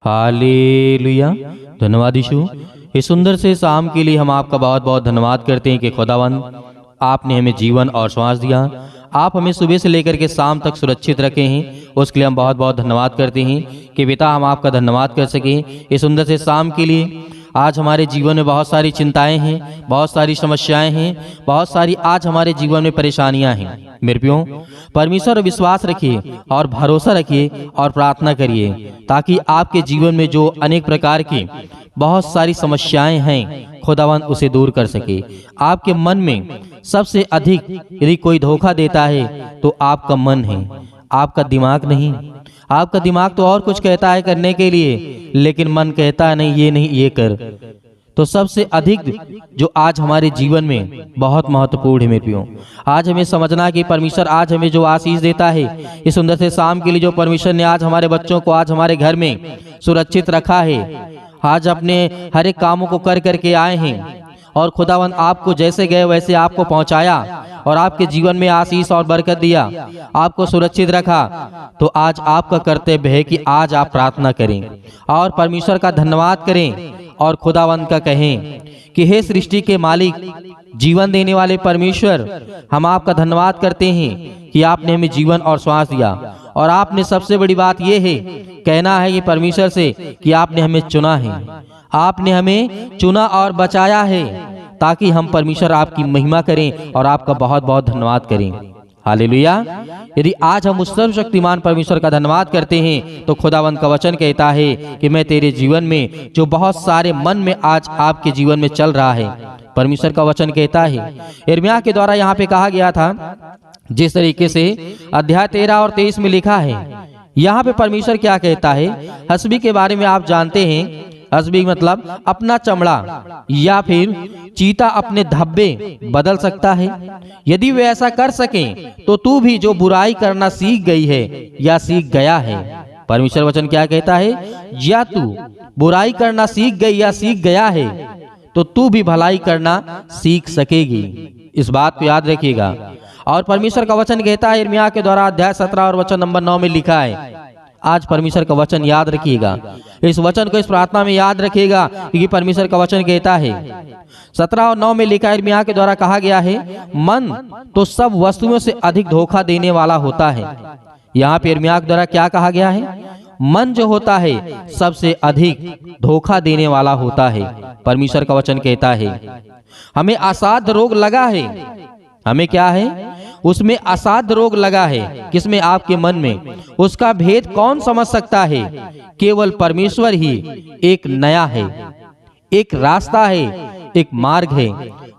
Hallelujah. धन्यवाद यीशु। इस सुंदर से शाम के लिए हम आपका बहुत बहुत धन्यवाद करते हैं कि खुदावंद आपने हमें जीवन और श्वास दिया। आप हमें सुबह से लेकर के शाम तक सुरक्षित रखे हैं, उसके लिए हम बहुत बहुत धन्यवाद करते हैं कि पिता हम आपका धन्यवाद कर सकें इस सुंदर से शाम के लिए। आज हमारे जीवन में बहुत सारी चिंताएं हैं, बहुत सारी समस्याएं हैं, बहुत सारी आज हमारे जीवन में परेशानियां हैं। मेरे प्रियो, परमेश्वर पर विश्वास रखिए और भरोसा रखिए और प्रार्थना करिए ताकि आपके जीवन में जो अनेक प्रकार की बहुत सारी समस्याएं हैं खुदावंद उसे दूर कर सके। आपके मन में सबसे अधिक यदि कोई धोखा देता है तो आपका मन है, आपका दिमाग नहीं। आपका दिमाग तो और कुछ कहता है करने के लिए, लेकिन मन कहता है नहीं, ये नहीं, ये कर। तो सबसे अधिक जो आज हमारे जीवन में बहुत महत्वपूर्ण है मेरे प्रियो, आज हमें समझना कि परमेश्वर आज हमें जो आशीष देता है इस सुंदर से शाम के लिए, जो परमेश्वर ने आज हमारे बच्चों को आज हमारे घर में सुरक्षित रखा है, आज अपने हर एक कामों को कर करके आए हैं और खुदावंद आपको जैसे गए वैसे आपको पहुंचाया और आपके जीवन में आशीष और बरकत दिया, आपको सुरक्षित रखा। तो आज आपका कर्तव्य है कि आज आप प्रार्थना करें और परमेश्वर का धन्यवाद करें और खुदावंद का कहें कि हे सृष्टि के मालिक, जीवन देने वाले परमेश्वर, हम आपका धन्यवाद करते हैं कि आपने हमें जीवन और श्वास दिया। और आपने सबसे बड़ी बात यह है, कहना है ये परमेश्वर से कि आपने हमें चुना है, आपने हमें चुना और बचाया है ताकि हम परमेश्वर आपकी महिमा करें और आपका बहुत बहुत धन्यवाद करें। हालेलुया। यदि आज हम उस सर्वशक्तिमान परमेश्वर का धन्यवाद करते हैं तो खुदावंद का वचन कहता है कि मैं तेरे जीवन में जो बहुत सारे मन में आज आपके जीवन में चल रहा है, परमेश्वर का वचन कहता है, यिर्मयाह के द्वारा यहाँ पे कहा गया था, जिस तरीके से अध्याय 13 और 23 में लिखा है, यहाँ पे परमेश्वर क्या कहता है। हसबी के बारे में आप जानते हैं, हसबी मतलब अपना चमड़ा या फिर चीता अपने धब्बे बदल सकता है। यदि वे ऐसा कर सकें तो तू भी जो बुराई करना सीख गई है या सीख गया है, परमेश्वर वचन क्या कहता है, या तू बुराई करना सीख गई या सीख गया है तो तू भी भलाई करना सीख सकेगी। इस बात को याद रखिएगा। और परमेश्वर का वचन कहता है, यिर्मयाह के द्वारा अध्याय 17 और वचन नंबर 9 में लिखा है। आज परमेश्वर का वचन याद रखिएगा, इस वचन को इस प्रार्थना में याद रखिएगा क्योंकि परमेश्वर का वचन कहता है, 17 और 9 में लिखा है, यिर्मयाह के द्वारा कहा गया है, मन तो सब वस्तुओं से अधिक धोखा देने वाला होता है। यहाँ पे यिर्मयाह के द्वारा क्या कहा गया है, मन जो होता है सबसे अधिक धोखा देने वाला होता है। परमेश्वर का वचन कहता है हमें असाध्य रोग लगा है। हमें क्या है, उसमें असाध्य रोग लगा है। किसमें, आपके मन में। उसका भेद कौन समझ सकता है, केवल परमेश्वर ही। एक नया है, एक रास्ता है, एक मार्ग है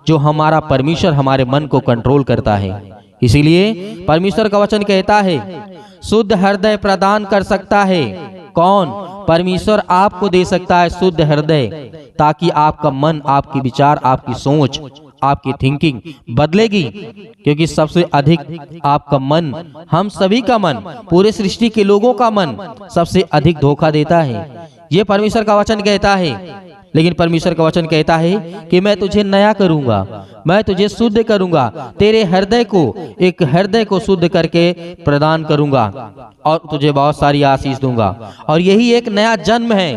जो हमारा परमेश्वर हमारे मन को कंट्रोल करता है। इसीलिए परमेश्वर का वचन कहता है, शुद्ध हृदय प्रदान कर सकता है कौन, परमेश्वर आपको दे सकता है शुद्ध हृदय, ताकि आपका मन, आपके विचार, आपकी सोच, आपकी थिंकिंग बदलेगी। क्योंकि सबसे अधिक आपका मन, हम सभी का मन, पूरे सृष्टि के लोगों का मन सबसे अधिक धोखा देता है। ये परमेश्वर का वचन कहता है। लेकिन परमेश्वर का वचन कहता है कि मैं तुझे नया करूंगा, मैं तुझे शुद्ध करूंगा, तेरे हृदय को, एक हृदय को शुद्ध करके प्रदान करूंगा और तुझे बहुत सारी आशीष दूंगा। और यही एक नया जन्म है।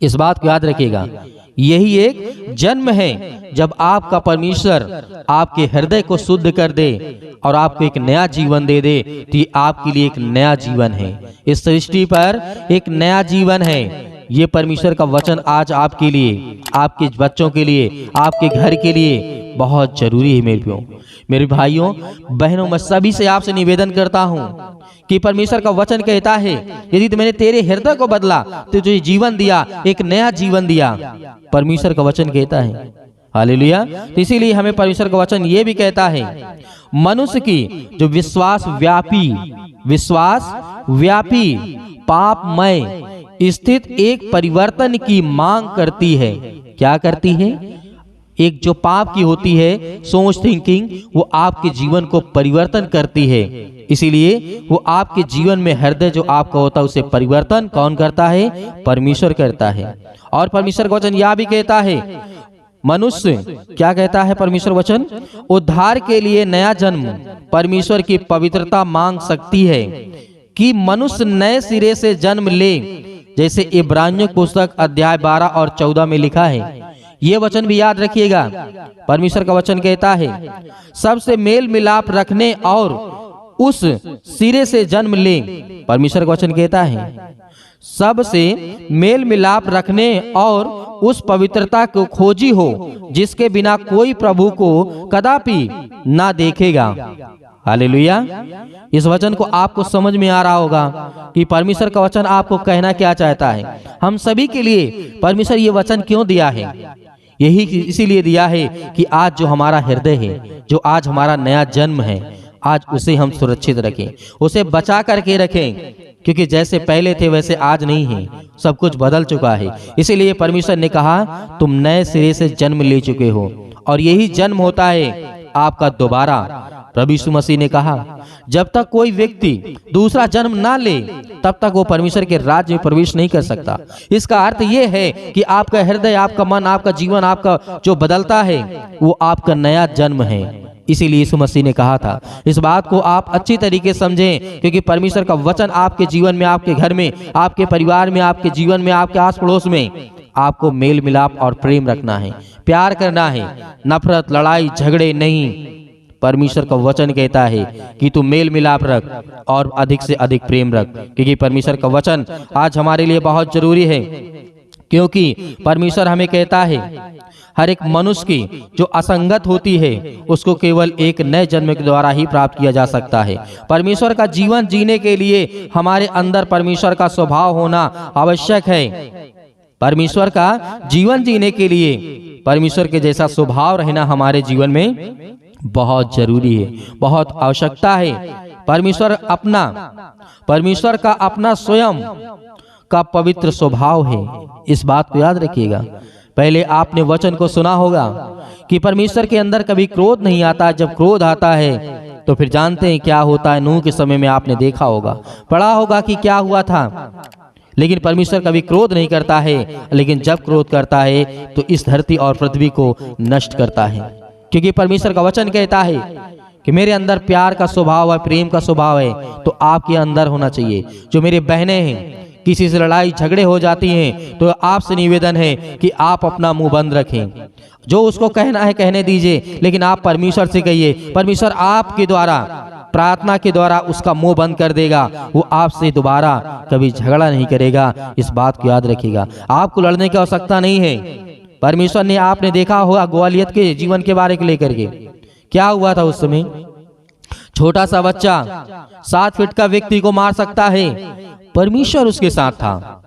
इस बात को याद रखिएगा, यही एक जन्म है जब आपका परमेश्वर आपके हृदय को शुद्ध कर दे और आपको एक नया जीवन दे दे। तो ये आपके लिए एक नया जीवन है, इस सृष्टि पर एक नया जीवन है। ये परमेश्वर का वचन आज आपके लिए, आपके बच्चों के लिए, आपके घर के लिए बहुत जरूरी है। मेरे भाइयों बहनों, मैं सभी से आपसे निवेदन करता हूँ कि परमेश्वर का वचन कहता है, यदि तो मैंने तेरे हृदय को बदला तो तुझे जीवन दिया, एक नया जीवन दिया। परमेश्वर का वचन कहता है। हालेलुया। तो इसीलिए हमें परमेश्वर का वचन ये भी कहता है, मनुष्य की जो विश्वास व्यापी पापमय स्थित एक परिवर्तन की मांग करती है। क्या करती है, एक जो पाप की होती है सोच, थिंकिंग, वो आपके जीवन को परिवर्तन करती है। इसीलिए वो आपके जीवन में हृदय जो आपका होता है उसे परिवर्तन कौन करता है, परमेश्वर करता है। और परमेश्वर का वचन यह भी कहता है, मनुष्य क्या कहता है परमेश्वर वचन, उद्धार के लिए नया जन्म परमेश्वर की पवित्रता मांग सकती है कि मनुष्य नए सिरे से जन्म ले जैसे इब्रानियों की पुस्तक अध्याय 12 और 14 में लिखा है। ये वचन भी याद रखिएगा। परमेश्वर का वचन कहता है, सबसे मेल मिलाप रखने और उस सिरे से जन्म ले। परमेश्वर का वचन कहता है, सबसे मेल मिलाप रखने और उस पवित्रता को खोजी हो जिसके बिना कोई प्रभु को कदापि ना देखेगा। हालेलुया। इस वचन को आपको समझ में आ रहा होगा कि परमेश्वर का वचन आपको कहना क्या चाहता है। हम सभी के लिए परमेश्वर ये वचन क्यों दिया है? यही इसीलिए दिया है कि आज जो हमारा हृदय है, जो आज हमारा नया जन्म है, आज उसे हम सुरक्षित रखें, उसे बचा करके रखें, क्योंकि जैसे पहले थे वैसे आज नहीं है, सब कुछ बदल चुका है। इसीलिए परमेश्वर ने कहा, तुम नए सिरे से जन्म ले चुके हो, और यही जन्म होता है आपका दोबारा। प्रभु यीशु मसीह ने कहा, जब तक कोई व्यक्ति दूसरा जन्म ना ले तब तक वो परमेश्वर के राज्य में प्रवेश नहीं कर सकता। इसका अर्थ ये है कि आपका हृदय, आपका मन, आपका जीवन, आपका जो बदलता है वो आपका नया जन्म है। इसीलिए यीशु मसीह ने कहा था। इस बात को आप अच्छी तरीके से समझें, क्योंकि परमेश्वर का वचन आपके जीवन में, आपके घर में, आपके परिवार में, आपके जीवन में, आपके आस पड़ोस में आपको मेल मिलाप और प्रेम रखना है, प्यार करना है, नफरत, लड़ाई, झगड़े नहीं। परमेश्वर का वचन कहता है कि तू मेल मिलाप रख और अधिक से अधिक प्रेम रख, क्योंकि परमेश्वर का वचन आज हमारे लिए बहुत जरूरी है। क्योंकि परमेश्वर हमें कहता है, हर एक मनुष्य की जो असंगत होती है उसको केवल एक नए जन्म के द्वारा ही प्राप्त किया जा सकता है। परमेश्वर का जीवन जीने के लिए हमारे अंदर परमेश्वर का स्वभाव होना आवश्यक है। परमेश्वर का जीवन जीने के लिए परमेश्वर के जैसा स्वभाव रहना हमारे जीवन में बहुत जरूरी है, बहुत आवश्यकता है। परमेश्वर का अपना स्वयं का पवित्र स्वभाव है। इस बात को याद रखिएगा। पहले आपने वचन को सुना होगा कि परमेश्वर के अंदर कभी क्रोध नहीं आता। जब क्रोध आता है तो फिर जानते हैं क्या होता है। नूह के समय में आपने देखा होगा, पढ़ा होगा कि क्या हुआ था। लेकिन परमेश्वर कभी क्रोध नहीं करता है, लेकिन जब क्रोध करता है तो इस धरती और पृथ्वी को नष्ट करता है। क्योंकि परमेश्वर का वचन कहता है कि मेरे अंदर प्यार का स्वभाव है, प्रेम का स्वभाव है, तो आपके अंदर होना चाहिए। जो मेरे बहनें हैं, किसी से लड़ाई झगड़े हो जाती हैं तो आपसे निवेदन है कि आप अपना मुंह बंद रखें। जो उसको कहना है कहने दीजिए, लेकिन आप परमेश्वर से कहिए। परमेश्वर आपके द्वारा, प्रार्थना के द्वारा उसका मुंह बंद कर देगा। वो आपसे दोबारा कभी झगड़ा नहीं करेगा। इस बात को याद रखिएगा। आपको लड़ने की आवश्यकता नहीं है। परमेश्वर ने, आपने देखा होगा गोलियत के जीवन के बारे में लेकर के क्या हुआ था। उस समय छोटा सा बच्चा 7 फीट का व्यक्ति को मार सकता है। परमेश्वर उसके साथ था।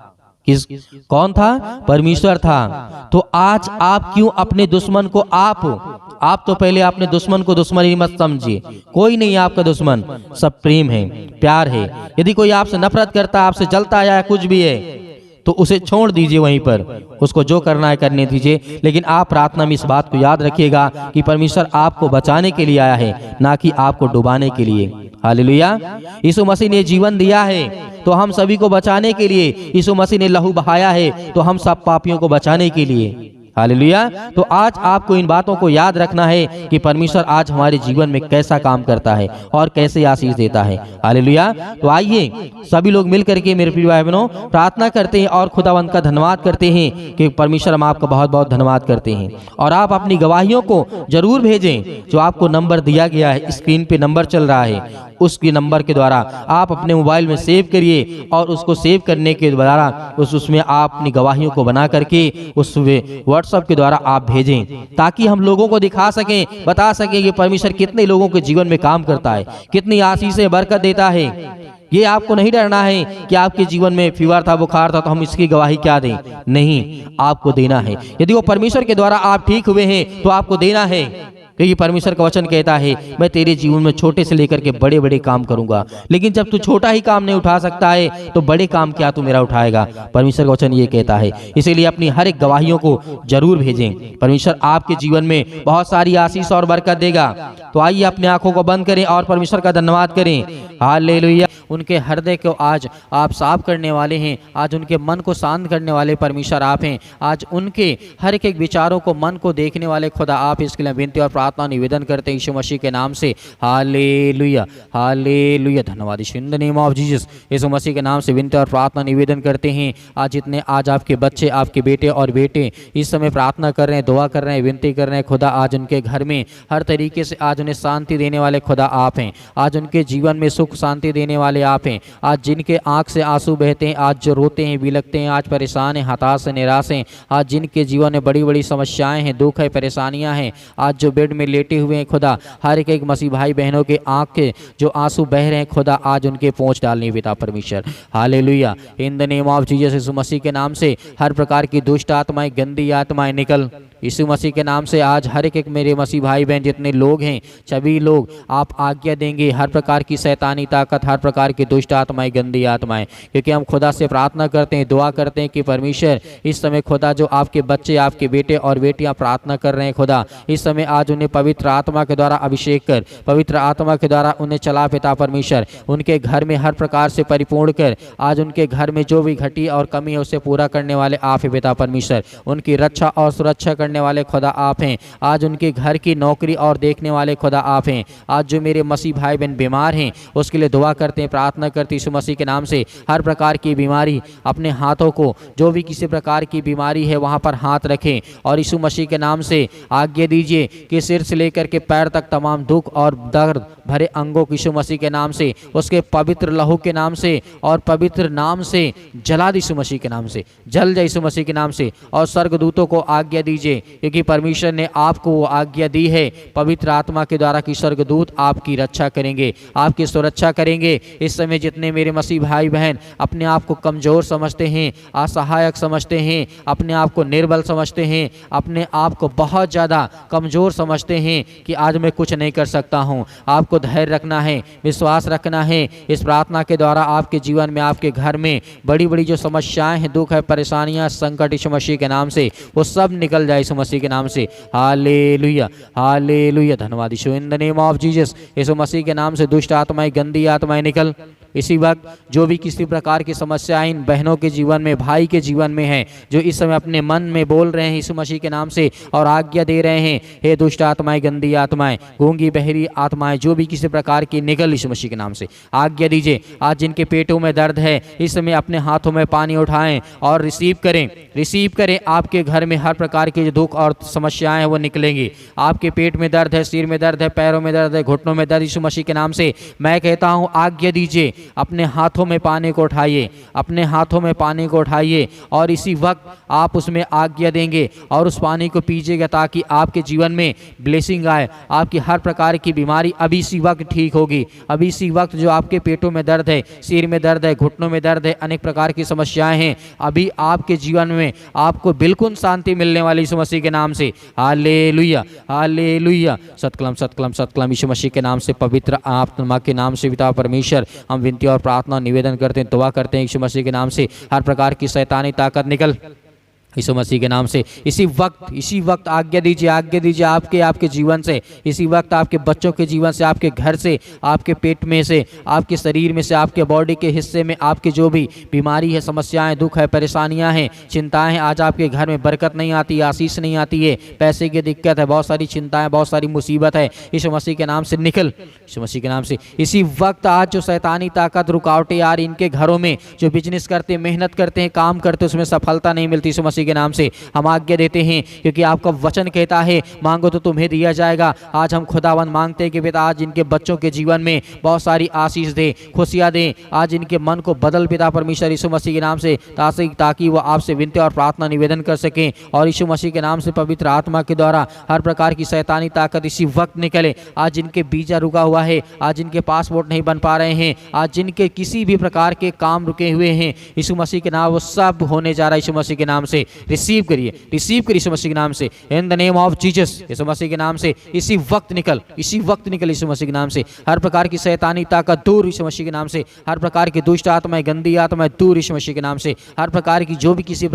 कौन था? परमेश्वर था। तो आज आप क्यों अपने दुश्मन को, आप तो पहले अपने दुश्मन को दुश्मन ही मत समझिए। कोई नहीं आपका दुश्मन, सब प्रेम है, प्यार है। यदि कोई आपसे नफरत करता, आपसे जलता या कुछ भी है तो उसे छोड़ दीजिए वहीं पर, उसको जो करना है करने दीजिए। लेकिन आप प्रार्थना में इस बात को याद रखिएगा कि परमेश्वर आपको बचाने के लिए आया है, ना कि आपको डुबाने के लिए। हालेलुया। यीशु मसीह ने जीवन दिया है तो हम सभी को बचाने के लिए। यीशु मसीह ने लहू बहाया है तो हम सब पापियों को बचाने के लिए। हालेलुया। तो आज आपको इन बातों को याद रखना है कि परमेश्वर आज हमारे जीवन में कैसा काम करता है और कैसे आशीष देता है। हालेलुया। तो आइए सभी लोग मिलकर के मेरे प्रिय भाई बहनों प्रार्थना करते हैं और खुदावंत का धन्यवाद करते हैं कि परमेश्वर हम आपका बहुत बहुत धन्यवाद करते हैं। और आप अपनी गवाहियों को जरूर भेजें। जो आपको नंबर दिया गया है, स्क्रीन पे नंबर चल रहा है, उसके नंबर के द्वारा आप अपने मोबाइल में सेव करिए और उसको सेव करने के द्वारा उसमें आप अपनी गवाहियों को बना करके उस व्हाट्सएप के द्वारा आप भेजें, ताकि हम लोगों को दिखा सकें, बता सकें कि परमेश्वर कितने लोगों के जीवन में काम करता है, कितनी आशीषें बरकत देता है। ये आपको नहीं डरना है कि आपके जीवन में फीवर था, बुखार था तो हम इसकी गवाही क्या दें। नहीं, आपको देना है। यदि वो परमेश्वर के द्वारा आप ठीक हुए हैं तो आपको देना है, क्योंकि परमेश्वर का वचन कहता है मैं तेरे जीवन में छोटे से लेकर के बड़े बड़े काम करूंगा। लेकिन जब तू छोटा ही काम नहीं उठा सकता है तो बड़े काम क्या तू मेरा उठाएगा। परमेश्वर का वचन ये कहता है। इसीलिए अपनी हर एक गवाहियों को जरूर भेजें। परमेश्वर आपके जीवन में बहुत सारी आशीष और बरकत देगा। तो आइए अपनी आंखों को बंद करें और परमेश्वर का धन्यवाद करें। हालेलुया। उनके हृदय को आज आप साफ करने वाले हैं। आज उनके मन को शांत करने वाले परमेश्वर आप हैं। आज उनके हर एक विचारों को, मन को देखने वाले खुदा आप। इसके लिए विनती और प्रार्थना निवेदन करते हैं यीशु मसीह के नाम से। हालेलुया, हालेलुया, धन्यवाद Yeshu. In the name of Jesus Yeshu Masih के नाम से विनती और प्रार्थना निवेदन करते हैं। आज जितने आज आपके बच्चे, आपके बेटे और बेटे इस समय प्रार्थना कर रहे हैं, दुआ कर रहे हैं, विनती कर रहे हैं, खुदा आज उनके घर में हर तरीके से आज उन्हें शांति देने वाले खुदा आप हैं। आज उनके जीवन में सुख शांति देने वाले आप हैं। आज जिनके आंख से आंसू बहते हैं, आज जो रोते हैं, बिलखते हैं, आज परेशान हैं, हताश हैं, निराश हैं, आज जिनके जीवन में बड़ी बड़ी समस्याएं हैं, दुख है, परेशानियां हैं, आज जो बेड में लेटे हुए हैं खुदा, हर एक मसीह भाई बहनों के आंख के जो आंसू बह रहे हैं खुदा, आज उनके पहुँच डालनी पिता परमेश्वर। Hallelujah, in the name of Jesus Yeshu Masih के नाम से हर प्रकार की दुष्ट आत्माएं, गंदी आत्माएं निकल यीशु मसीह के नाम से। आज हर एक मेरे मसीह भाई बहन जितने लोग हैं, सभी लोग आप आज्ञा देंगे, हर प्रकार की शैतानी ताकत, हर प्रकार की दुष्ट आत्माएं, गंदी आत्माएं, क्योंकि हम खुदा से प्रार्थना करते हैं, दुआ करते हैं कि परमेश्वर इस समय खुदा जो आपके बच्चे, आपके बेटे और बेटियां प्रार्थना कर रहे हैं खुदा, इस समय आज उन्हें पवित्र आत्मा के द्वारा अभिषेक कर, पवित्र आत्मा के द्वारा उन्हें चला पिता परमेश्वर, उनके घर में हर प्रकार से परिपूर्ण कर। आज उनके घर में जो भी घटी और कमी है उसे पूरा करने वाले आप हैं पिता परमेश्वर। उनकी रक्षा और सुरक्षा करने वाले खुदा आप हैं। आज उनके घर की नौकरी और देखने वाले खुदा आप हैं। आज जो मेरे मसीह भाई बहन बीमार हैं उसके लिए दुआ करते हैं, प्रार्थना करते हैं यीशु मसीह के नाम से। हर प्रकार की बीमारी अपने हाथों को, जो भी किसी प्रकार की बीमारी है वहां पर हाथ रखें और यीशु मसीह के नाम से आज्ञा दीजिए कि सिर से लेकर के पैर तक तमाम दुख और दर्द भरे अंगों को यीशु मसीह के नाम से, उसके पवित्र लहू के नाम से और पवित्र नाम से जला दी यीशु मसीह के नाम से, जल जाए यीशु मसीह के नाम से। और स्वर्गदूतों को आज्ञा दीजिए, क्योंकि परमेश्वर ने आपको वो आज्ञा दी है पवित्र आत्मा के द्वारा कि स्वर्गदूत आपकी रक्षा करेंगे, आपकी सुरक्षा करेंगे। इस समय जितने मेरे मसीह भाई बहन अपने आप को कमजोर समझते हैं, असहायक समझते हैं, अपने आप को निर्बल समझते हैं, अपने आप को बहुत ज़्यादा कमजोर समझते हैं कि आज मैं कुछ नहीं कर सकता हूँ, आपको धैर्य रखना है, विश्वास रखना है। इस प्रार्थना के द्वारा आपके जीवन में, आपके घर में बड़ी बड़ी जो समस्याएं हैं, दुख है, परेशानियां, संकट यीशु मसीह के नाम से वो सब निकल जाए यीशु मसीह के नाम से। हालेलुया, हालेलुया, धन्यवाद Yeshu. In the name of Jesus Yeshu Masih के नाम से दुष्ट आत्माएं, गंदी आत्माएं निकल। इसी वक्त जो भी किसी प्रकार की समस्या इन बहनों के जीवन में, भाई के जीवन में है, जो इस समय अपने मन में बोल रहे हैं यीशु मसीह के नाम से और आज्ञा दे रहे हैं, हे दुष्ट आत्माएं, गंदी आत्माएं, गूंगी बहरी आत्माएं, जो भी किसी प्रकार की निकल यीशु मसीह के नाम से आज्ञा दीजिए। आज जिनके पेटों में दर्द है इस समय अपने हाथों में पानी उठाएं और रिसीव करें, रिसीव करें। आपके घर में हर प्रकार के जो दुख और समस्याएं हैं वो निकलेंगी। आपके पेट में दर्द है, सिर में दर्द है, पैरों में दर्द है, घुटनों में दर्द, यीशु मसीह के नाम से मैं कहता हूँ आज्ञा दीजिए, अपने हाथों में पानी को उठाइए, अपने हाथों में पानी को उठाइए और इसी वक्त आप उसमें आज्ञा देंगे और उस पानी को पीजिएगा, ताकि आपके जीवन में ब्लेसिंग आए। आपकी हर प्रकार की बीमारी अभी इसी वक्त ठीक होगी। अभी इसी वक्त जो आपके पेटों में दर्द है, सिर में दर्द है, घुटनों में दर्द है, अनेक प्रकार की समस्याएं हैं, अभी आपके जीवन में आपको बिल्कुल शांति मिलने वाली यीशु मसीह के नाम से। हालेलुया, हालेलुया, सतकलम सतकलम सतकलम यीशु मसीह के नाम से, पवित्र आत्मा के नाम से पिता परमेश्वर हम विनती और प्रार्थना निवेदन करते हैं, दुआ करते हैं यीशु मसीह के नाम से। हर प्रकार की शैतानी ताकत निकल यीशु मसीह के नाम से। इसी वक्त आज्ञा दीजिए, आज्ञा दीजिए आपके जीवन से, इसी वक्त आपके बच्चों के जीवन से, आपके घर से, आपके पेट में से, आपके शरीर में से, आपके बॉडी के हिस्से में, आपके जो भी बीमारी है, समस्याएं, दुख है, परेशानियां हैं, चिंताएं हैं, आज आपके घर में बरकत नहीं आती है, आशीष नहीं आती है, पैसे की दिक्कत है, बहुत सारी चिंताएं, बहुत सारी मुसीबत है, यीशु मसीह के नाम से निकल, यीशु मसीह के नाम से। इसी वक्त आज जो शैतानी ताकत, रुकावटें आ रही इनके घरों में, जो बिजनेस करते, मेहनत करते हैं, काम करते, उसमें सफलता नहीं मिलती, यीशु मसीह के नाम से हम आज्ञा देते हैं, क्योंकि आपका वचन कहता है मांगो तो तुम्हें दिया जाएगा। आज हम खुदावन मांगते हैं कि पिता आज इनके बच्चों के जीवन में बहुत सारी आशीष दे, खुशियां दे, आज इनके मन को बदल पिता परमेश्वर यीशु मसीह के नाम से, ताकि वो आपसे विनती और प्रार्थना निवेदन कर सकें और यीशु मसीह के नाम से पवित्र आत्मा के द्वारा हर प्रकार की शैतानी ताकत इसी वक्त निकले। आज जिनके वीजा रुका हुआ है, आज जिनके पासपोर्ट नहीं बन पा रहे हैं, आज जिनके किसी भी प्रकार के काम रुके हुए हैं, यीशु मसीह के नाम वो सब होने जा रहा है यीशु मसीह के नाम से। रिसीव करिए यीशु मसीह के नाम से, in the name of Jesus Yeshu Masih के नाम से। इसी वक्त निकल यीशु मसीह के नाम से। हर प्रकार की शैतानी ताकत दूर यीशु मसीह के नाम से। हर प्रकार की दुष्ट आत्माएं, गंदी आत्माएं दूर यीशु मसीह के नाम से। हर प्रकार की जो भी किसी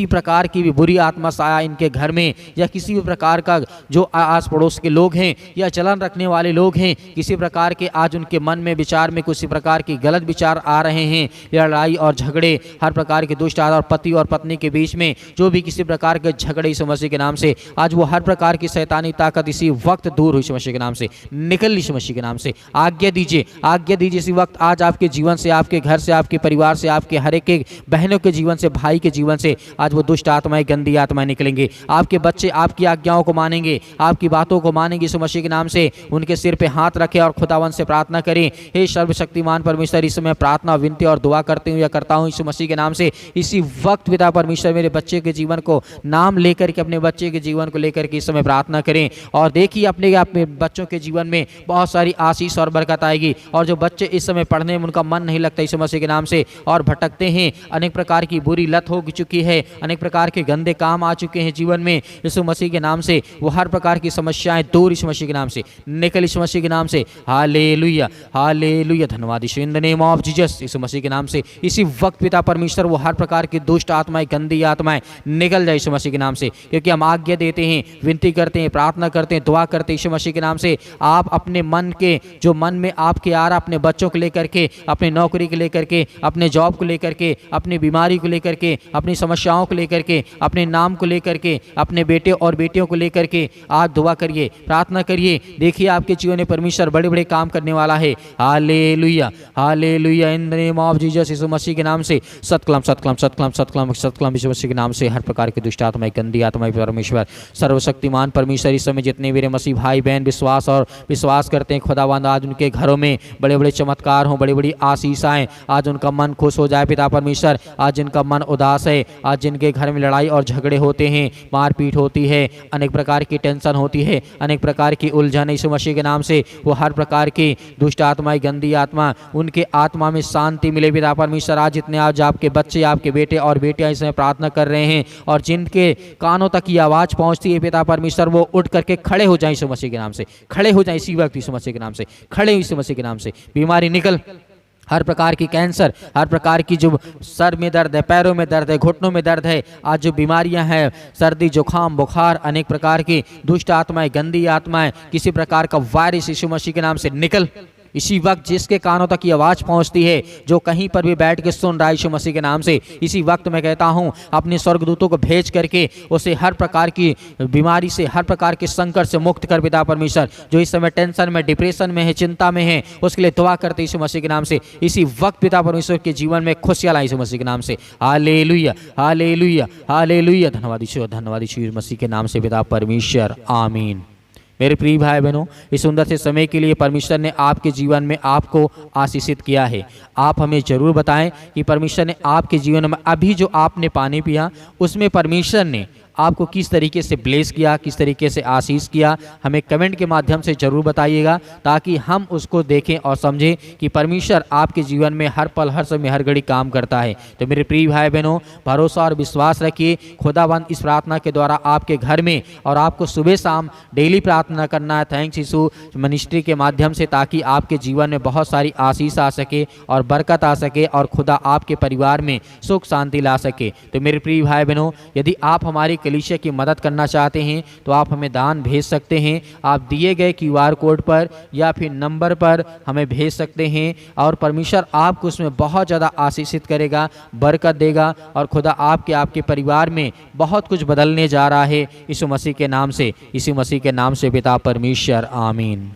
प्रकार की भी बुरी आत्मा साया इनके घर में, या किसी भी प्रकार का जो आस पड़ोस के लोग हैं या जलन रखने वाले लोग हैं, किसी प्रकार के आज उनके मन में विचार में किसी प्रकार की गलत विचार आ रहे हैं, लड़ाई और झगड़े, हर प्रकार के दुष्ट आत्मा और पति और पत्नी के के बीच में जो भी किसी प्रकार के झगड़े यीशु मसीह के नाम से आज वो हर प्रकार की शैतानी ताकत इसी वक्त दूर हुई यीशु मसीह के नाम से, निकल यीशु मसीह के नाम से। आज्ञा दीजिए इसी वक्त आज आपके जीवन से, आपके घर से, आपके परिवार से, आपके हर एक बहनों के जीवन से, भाई के जीवन से आज वो दुष्ट आत्माएं, गंदी आत्माएं निकलेंगे। आपके बच्चे आपकी आज्ञाओं को मानेंगे, आपकी बातों को मानेंगे यीशु मसीह के नाम से। उनके सिर पे हाथ रखें और खुदावन से प्रार्थना करें। हे सर्वशक्तिमान परमेश्वर, इस समय प्रार्थना, विनती और दुआ करते हुए करता हूँ यीशु मसीह के नाम से। इसी वक्त पिता परमेश्वर मेरे बच्चे के जीवन को नाम लेकर के, अपने बच्चे के जीवन को लेकर के इस समय प्रार्थना करें और देखिए अपने बच्चों के जीवन में बहुत सारी आशीष और बरकत आएगी। और जो बच्चे इस समय पढ़ने में उनका मन नहीं लगता यीशु मसीह के नाम से और भटकते हैं, अनेक प्रकार की बुरी लत हो चुकी है, अनेक प्रकार के गंदे काम आ चुके हैं जीवन में, यीशु मसीह के नाम से वो हर प्रकार की समस्याएं दूर यीशु मसीह के नाम से निकल, यीशु मसीह के नाम से। हालेलुया, हालेलुया, धन्यवाद Yeshu, in the name of Jesus, Yeshu Masih के नाम से। इसी वक्त पिता परमेश्वर वो हर प्रकार की दुष्ट आत्माएं, गंदी आत्माएं निकल जाए यीशु मसीह के नाम से, क्योंकि हम आज्ञा देते हैं, विनती करते हैं, प्रार्थना करते हैं, दुआ करते हैं यीशु मसीह के नाम से। आप अपने मन के, जो मन में आपके आ रहा, अपने बच्चों को लेकर के, अपने नौकरी को लेकर के, अपने जॉब को लेकर के, अपनी बीमारी को लेकर के, अपनी समस्याओं को लेकर के, अपने नाम को लेकर के, अपने बेटे और बेटियों को लेकर के आप दुआ करिए, प्रार्थना करिए। देखिए आपके जीवन में परमेश्वर बड़े बड़े काम करने वाला है। Hallelujah, hallelujah, in the name of Jesus, Yeshu Masih के नाम से। सतकलम सतकलम सतकलम सतकलम सतकलम यीशु मसीह के नाम से हर प्रकार की दुष्ट आत्माएं, गंदी आत्माएं परमेश्वर सर्वशक्तिमान परमेश्वर, इस समय जितने मेरे मसीह भाई बहन विश्वास करते हैं खुदावंद, आज उनके घरों में बड़े बड़े चमत्कार हों, बड़ी बड़ी आशीष आएँ, आज उनका मन खुश हो जाए पिता परमेश्वर। आज जिनका मन उदास है, आज जिनके घर में लड़ाई और झगड़े होते हैं, मारपीट होती है, अनेक प्रकार की टेंशन होती है, अनेक प्रकार की उलझन, यीशु मसीह के नाम से वो हर प्रकार की दुष्ट आत्माएं, गंदी आत्मा, उनके आत्मा में शांति मिले पिता परमेश्वर। आज जितने आज आपके बच्चे, आपके बेटे और बेटियां इसमें प्रार्थना कर रहे हैं और जिनके कानों तक ये आवाज़ पहुंचती है पिता परमेश्वर, वो उठ करके खड़े हो जाए यीशु मसीह के नाम से, खड़े हो जाए इसी वक्त यीशु मसीह के नाम से, खड़े यीशु मसीह के नाम से। बीमारी निकल, हर प्रकार की कैंसर, हर प्रकार की जो सर में दर्द है, पैरों में दर्द है, घुटनों में दर्द है, आज जो बीमारियां हैं, सर्दी, जुकाम, बुखार, अनेक प्रकार की दुष्ट आत्माएं, गंदी आत्माएं, किसी प्रकार का वायरस यीशु मसीह के नाम से निकल। इसी वक्त जिसके कानों तक ये आवाज़ पहुंचती है, जो कहीं पर भी बैठ के सुन रहा है यीशु मसीह के नाम से, इसी वक्त मैं कहता हूं अपने स्वर्गदूतों को भेज करके उसे हर प्रकार की बीमारी से, हर प्रकार के संकट से मुक्त कर पिता परमेश्वर। जो इस समय टेंशन में, डिप्रेशन में है, चिंता में है, उसके लिए दुआ करते यीशु मसीह के नाम से। इसी वक्त पिता परमेश्वर के जीवन में खुशियाँ लाई यीशु मसीह के नाम से। हालेलुया, हालेलुया, हालेलुया, धन्यवाद यीशु मसीह के नाम से पिता परमेश्वर, आमीन। मेरे प्रिय भाई बहनों, इस सुंदर से समय के लिए परमेश्वर ने आपके जीवन में आपको आशीषित किया है। आप हमें ज़रूर बताएं कि परमेश्वर ने आपके जीवन में अभी जो आपने पानी पिया, उसमें परमेश्वर ने आपको किस तरीके से ब्लेस किया, किस तरीके से आशीष किया। हमें कमेंट के माध्यम से ज़रूर बताइएगा, ताकि हम उसको देखें और समझें कि परमेश्वर आपके जीवन में हर पल, हर समय, हर घड़ी काम करता है। तो मेरे प्रिय भाई बहनों, भरोसा और विश्वास रखिए, खुदावंद इस प्रार्थना के द्वारा आपके घर में, और आपको सुबह शाम डेली प्रार्थना करना है थैंक्स यीशु मिनिस्ट्री के माध्यम से, ताकि आपके जीवन में बहुत सारी आशीष आ सके और बरकत आ सके और खुदा आपके परिवार में सुख शांति ला सके। तो मेरे प्रिय भाई बहनों, यदि आप हमारी कलीसिया की मदद करना चाहते हैं तो आप हमें दान भेज सकते हैं। आप दिए गए QR कोड पर या फिर नंबर पर हमें भेज सकते हैं, और परमेश्वर आपको उसमें बहुत ज़्यादा आशीषित करेगा, बरकत देगा, और खुदा आपके परिवार में बहुत कुछ बदलने जा रहा है यीशु मसीह के नाम से, यीशु मसीह के नाम से पिता परमेश्वर, आमीन।